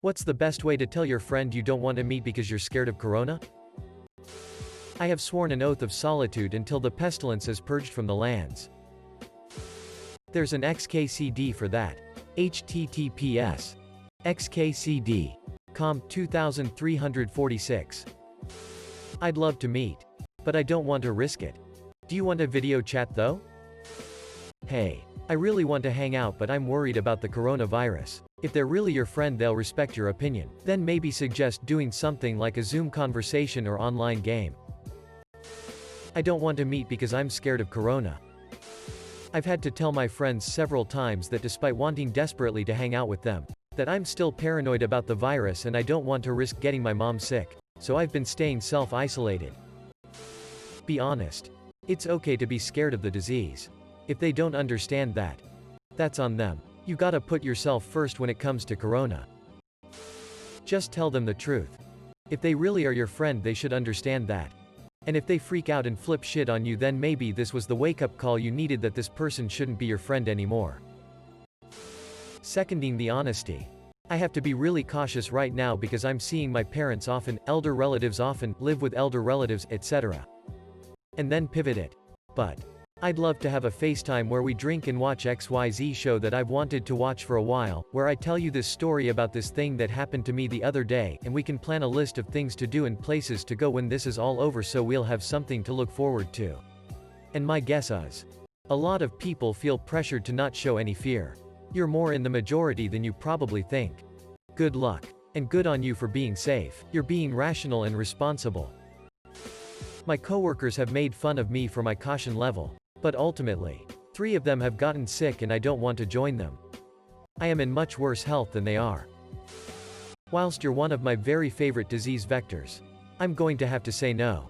What's the best way to tell your friend you don't want to meet because you're scared of corona? I have sworn an oath of solitude until the pestilence is purged from the lands. There's an XKCD for that. https xkcd.com 2346. I'd love to meet. But I don't want to risk it. Do you want a video chat though? Hey. I really want to hang out but I'm worried about the coronavirus. If they're really your friend they'll respect your opinion. Then maybe suggest doing something like a Zoom conversation or online game. I don't want to meet because I'm scared of corona. I've had to tell my friends several times that despite wanting desperately to hang out with them, that I'm still paranoid about the virus and I don't want to risk getting my mom sick. So I've been staying self-isolated. Be honest. It's okay to be scared of the disease. If they don't understand that, that's on them. You gotta put yourself first when it comes to corona. Just tell them the truth. If they really are your friend they should understand that. And if they freak out and flip shit on you then maybe this was the wake-up call you needed, that this person shouldn't be your friend anymore. Seconding the honesty. I have to be really cautious right now because I'm seeing my parents often, elder relatives often, live with elder relatives, etc. And then pivot it. But I'd love to have a FaceTime where we drink and watch XYZ show that I've wanted to watch for a while, where I tell you this story about this thing that happened to me the other day, and we can plan a list of things to do and places to go when this is all over so we'll have something to look forward to. And my guess is, a lot of people feel pressured to not show any fear. You're more in the majority than you probably think. Good luck. And good on you for being safe. You're being rational and responsible. My coworkers have made fun of me for my caution level. But ultimately, 3 of them have gotten sick and I don't want to join them. I am in much worse health than they are. Whilst you're one of my very favorite disease vectors, I'm going to have to say no.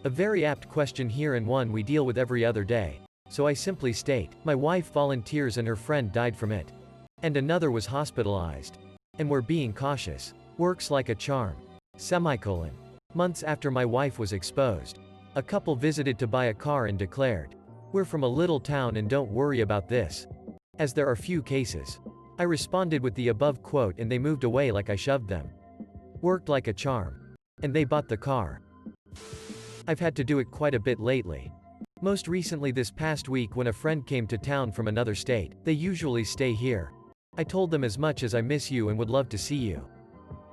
A very apt question here and one we deal with every other day. So I simply state, my wife volunteers and her friend died from it. And another was hospitalized. And we're being cautious. Works like a charm. Semicolon. Months after my wife was exposed, a couple visited to buy a car and declared, "We're from a little town and don't worry about this, as there are few cases." I responded with the above quote and they moved away like I shoved them. Worked like a charm. And they bought the car. I've had to do it quite a bit lately. Most recently this past week when a friend came to town from another state. They usually stay here. I told them as much as I miss you and would love to see you.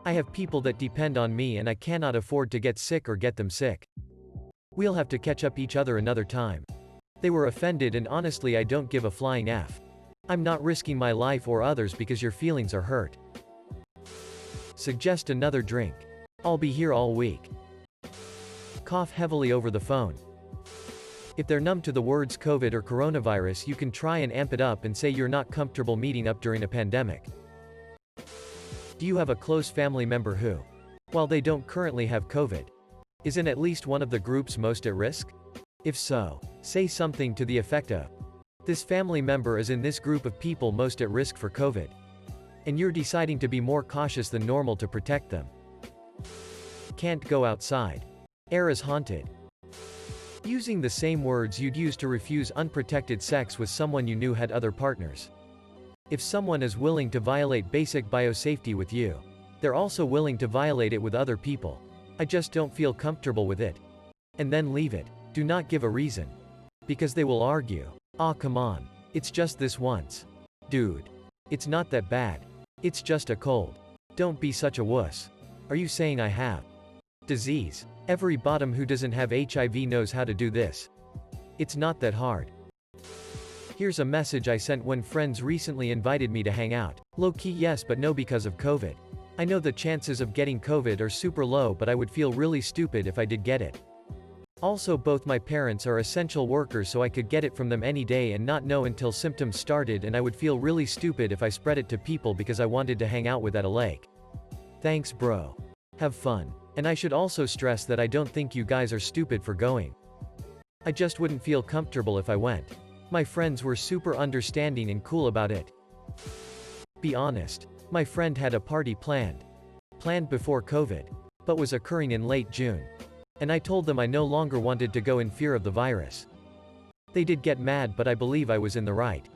I have people that depend on me and I cannot afford to get sick or get them sick. We'll have to catch up each other another time. They were offended and honestly I don't give a flying F. I'm not risking my life or others because your feelings are hurt. Suggest another drink. I'll be here all week. Cough heavily over the phone. If they're numb to the words COVID or coronavirus you can try and amp it up and say you're not comfortable meeting up during a pandemic. Do you have a close family member who, while they don't currently have COVID, is in at least one of the groups most at risk? If so, say something to the effect of, this family member is in this group of people most at risk for COVID. And you're deciding to be more cautious than normal to protect them. Can't go outside. Air is haunted. Using the same words you'd use to refuse unprotected sex with someone you knew had other partners. If someone is willing to violate basic biosafety with you, they're also willing to violate it with other people. I just don't feel comfortable with it. And then leave it. Do not give a reason. Because they will argue. "Aw, come on. It's just this once. Dude. It's not that bad. It's just a cold. Don't be such a wuss. Are you saying I have disease? Every bottom who doesn't have HIV knows how to do this. It's not that hard." Here's a message I sent when friends recently invited me to hang out. Low-key yes but no because of COVID. I know the chances of getting COVID are super low but I would feel really stupid if I did get it. Also both my parents are essential workers so I could get it from them any day and not know until symptoms started, and I would feel really stupid if I spread it to people because I wanted to hang out with at a lake. Thanks bro. Have fun. And I should also stress that I don't think you guys are stupid for going. I just wouldn't feel comfortable if I went. My friends were super understanding and cool about it. Be honest. My friend had a party planned before COVID, but was occurring in late June. And I told them I no longer wanted to go in fear of the virus. They did get mad but I believe I was in the right.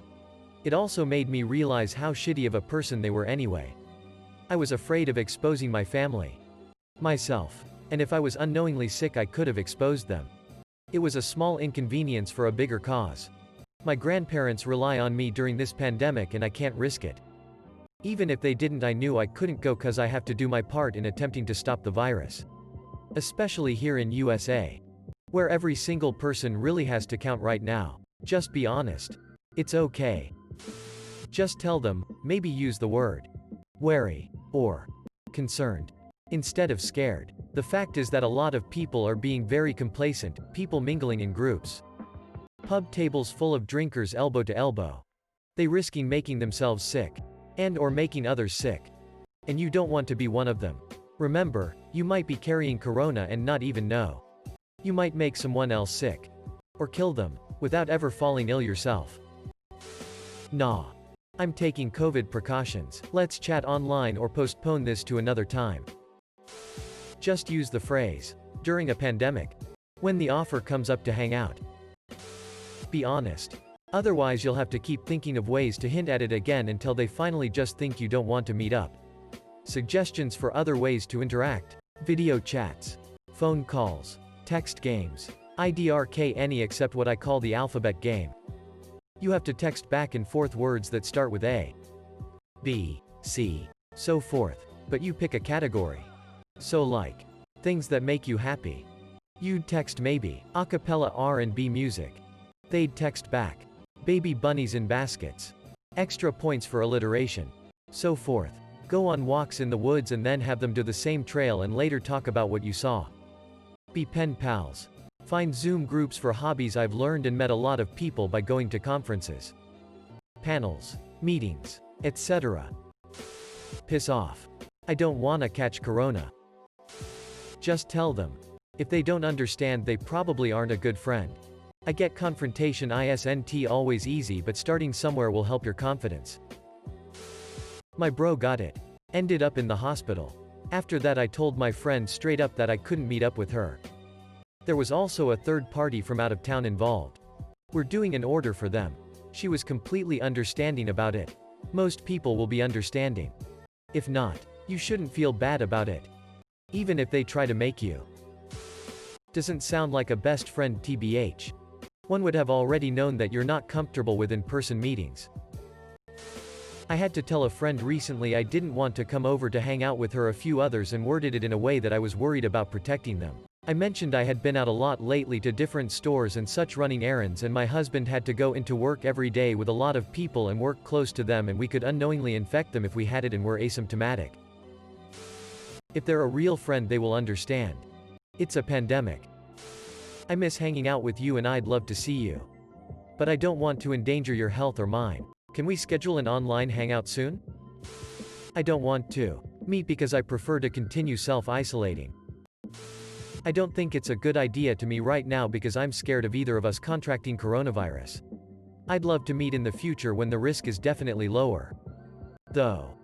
It also made me realize how shitty of a person they were anyway. I was afraid of exposing my family. Myself. And if I was unknowingly sick I could have exposed them. It was a small inconvenience for a bigger cause. My grandparents rely on me during this pandemic and I can't risk it. Even if they didn't, I knew I couldn't go cause I have to do my part in attempting to stop the virus. Especially here in USA. Where every single person really has to count right now. Just be honest. It's okay. Just tell them, maybe use the word wary or concerned instead of scared. The fact is that a lot of people are being very complacent, people mingling in groups. Pub tables full of drinkers elbow to elbow. They risking making themselves sick. And or making others sick. And you don't want to be one of them. Remember, you might be carrying corona and not even know. You might make someone else sick. Or kill them, without ever falling ill yourself. Nah. I'm taking COVID precautions. Let's chat online or postpone this to another time. Just use the phrase, during a pandemic. When the offer comes up to hang out. Be honest. Otherwise you'll have to keep thinking of ways to hint at it again until they finally just think you don't want to meet up. Suggestions for other ways to interact. Video chats. Phone calls. Text games. IDRK any except what I call the alphabet game. You have to text back and forth words that start with A, B, C, so forth. But you pick a category. So like, things that make you happy. You'd text maybe, a cappella R&B music. They'd text back, baby bunnies in baskets. Extra points for alliteration. So forth. Go on walks in the woods and then have them do the same trail and later talk about what you saw. Be pen pals. Find Zoom groups for hobbies. I've learned and met a lot of people by going to conferences, panels, meetings, etc. Piss off. I don't wanna catch corona. Just tell them. If they don't understand they probably aren't a good friend. I get confrontation isn't always easy but starting somewhere will help your confidence. My bro got it. Ended up in the hospital. After that I told my friend straight up that I couldn't meet up with her. There was also a third party from out of town involved. We're doing an order for them. She was completely understanding about it. Most people will be understanding. If not, you shouldn't feel bad about it. Even if they try to make you. Doesn't sound like a best friend tbh. One would have already known that you're not comfortable with in-person meetings. I had to tell a friend recently I didn't want to come over to hang out with her, a few others, and worded it in a way that I was worried about protecting them. I mentioned I had been out a lot lately to different stores and such running errands, and my husband had to go into work every day with a lot of people and work close to them, and we could unknowingly infect them if we had it and were asymptomatic. If they're a real friend they will understand. It's a pandemic. I miss hanging out with you and I'd love to see you. But I don't want to endanger your health or mine. Can we schedule an online hangout soon? I don't want to meet because I prefer to continue self-isolating. I don't think it's a good idea to me right now because I'm scared of either of us contracting coronavirus. I'd love to meet in the future when the risk is definitely lower. Though.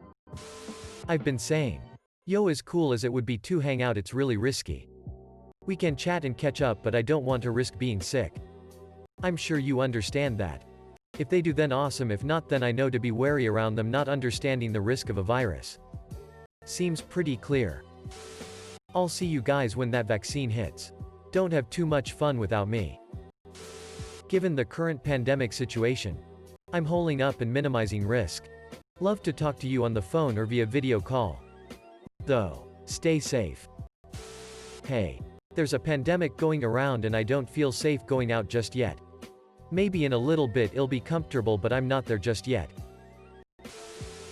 I've been saying. Yo, as cool as it would be to hang out, it's really risky. We can chat and catch up but I don't want to risk being sick. I'm sure you understand that. If they do then awesome, if not then I know to be wary around them not understanding the risk of a virus. Seems pretty clear. I'll see you guys when that vaccine hits. Don't have too much fun without me. Given the current pandemic situation, I'm holding up and minimizing risk. Love to talk to you on the phone or via video call. Though, stay safe. Hey, there's a pandemic going around and I don't feel safe going out just yet. Maybe in a little bit it'll be comfortable but I'm not there just yet.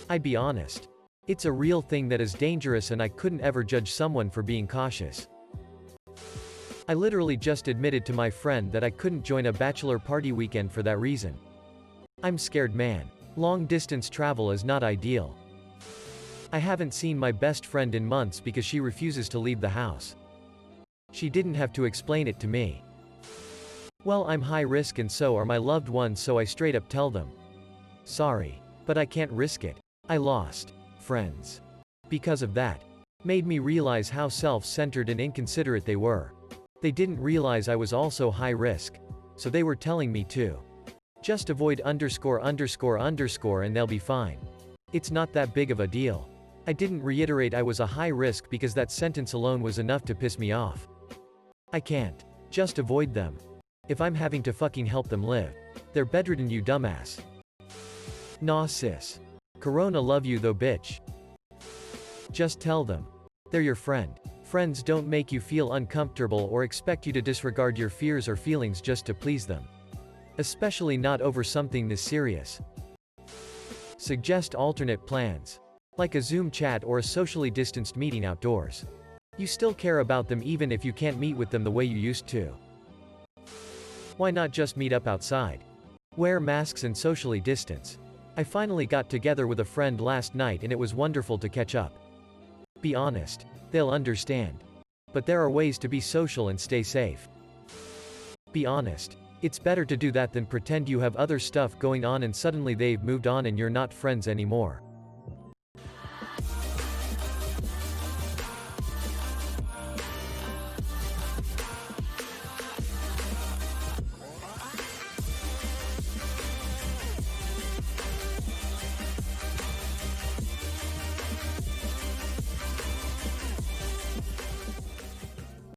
I'd be honest. It's a real thing that is dangerous and I couldn't ever judge someone for being cautious. I literally just admitted to my friend that I couldn't join a bachelor party weekend for that reason. I'm scared, man. Long distance travel is not ideal. I haven't seen my best friend in months because she refuses to leave the house. She didn't have to explain it to me. Well, I'm high risk and so are my loved ones, so I straight up tell them. Sorry, but I can't risk it. I lost friends because of that. Made me realize how self-centered and inconsiderate they were. They didn't realize I was also high risk, so they were telling me to just avoid ____ and they'll be fine. It's not that big of a deal. I didn't reiterate I was a high risk because that sentence alone was enough to piss me off. I can't just avoid them. If I'm having to fucking help them live, they're bedridden, you dumbass. Nah sis. Corona love you though, bitch. Just tell them. They're your friend. Friends don't make you feel uncomfortable or expect you to disregard your fears or feelings just to please them. Especially not over something this serious. Suggest alternate plans. Like a Zoom chat or a socially distanced meeting outdoors. You still care about them even if you can't meet with them the way you used to. Why not just meet up outside? Wear masks and socially distance. I finally got together with a friend last night and it was wonderful to catch up. Be honest. They'll understand. But there are ways to be social and stay safe. Be honest. It's better to do that than pretend you have other stuff going on and suddenly they've moved on and you're not friends anymore.